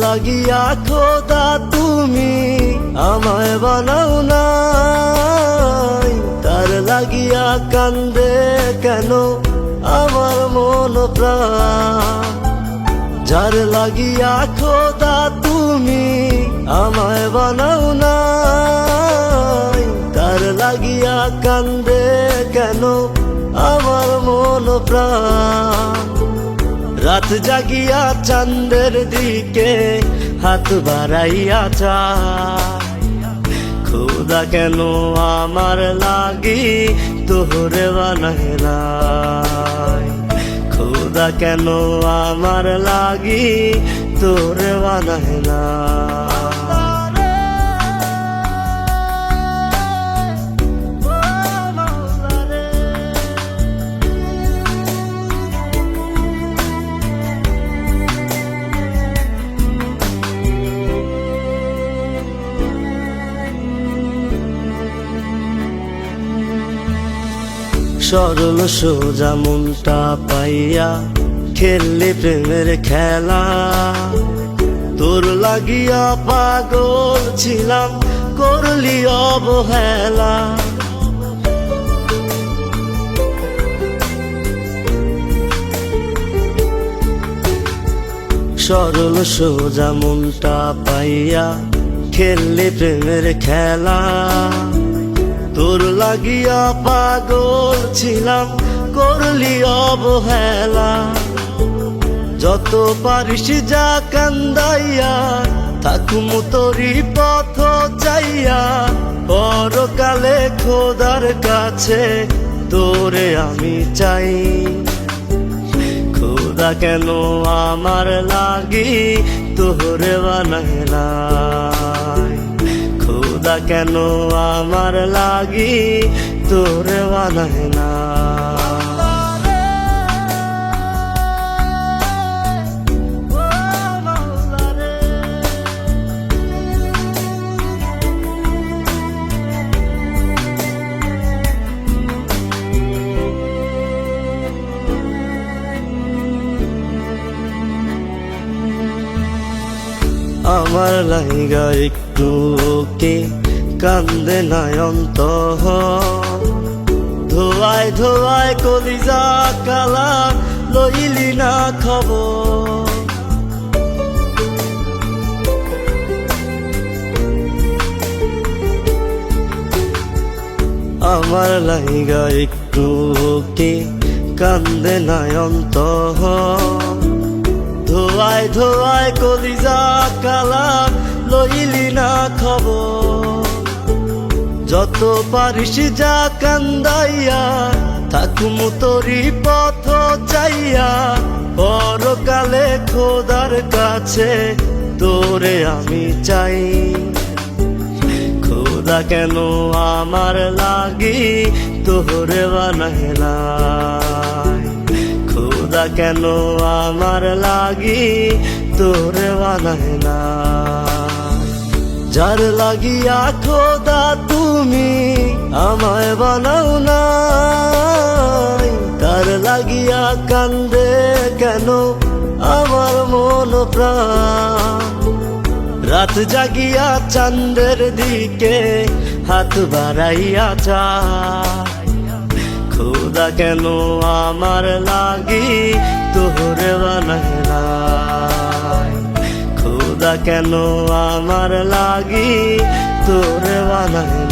লাগিয়া খোদা তুমি আমায় বানাও নাই, তার লাগিয়া কান্দে কেন আমার মন প্রাণ। যার লাগিয়া খোদা তুমি আমায় বানাও নাই, তার লাগিয়া কান্দে কেন আমার মন প্রাণ। রাত জাগিয়া চাঁদের দিকে হাত বাড়াইয়া চায়, খোদা কেন আমার লাগি তোরে বানায় নাই, খোদা কেন আমার লাগি তোরে বানায় নাই। সরল সোজা মনটা পাইয়া খেললি প্রেমের খেলা, তোর লাগিয়া পাগল ছিলাম করলি অবহেলা। সরল সোজা মনটা পাইয়া খেললি প্রেমের খেলা, তোর লাগিয়া পাগল ছিলাম করলি অবহেলা। যত পারিস যা কান্দাইয়া থাকুম তোরি পথ চাইয়া, পরকালে খোদার কাছে তোরে আমি চাই। খোদা কেন আমার লাগি তোরে বানায় নাই, খোদা কেন আমার লাগি তোরে বানায় নাই। আমার লাইগা একটু কে কান্দে নয়ন্ত, ধোয়ায় ধোয়ায় কলিজা কালা লইলি না খবর। আমার লাইগা একটু কে কান্দে নয়ন্ত, ধোয়ায় ধোয়ায় কলিজা কালা লইলি না খবর। যত পারিস যা কান্দাইয়া থাকুম তোরি পথ চাইয়া, পরকালে খোদার কাছে তোরে আমি চাই। খোদা কেন আমার লাগি তোরে বানায় নাই, খোদা কেন আমার লাগি তোরে বানায় নাই। যার লাগিয়া খোদা তুমি আমায় বানাও নাই, তার লাগিয়া কান্দে কেন আমার মন প্রাণ। রাত জাগিয়া চাঁদের দিকে হাত বাড়াইয়া চায়, খোদা কেন আমার লাগি তোরে বানায় নাই, খোদা কেন আমার লাগি তোরে বানায়।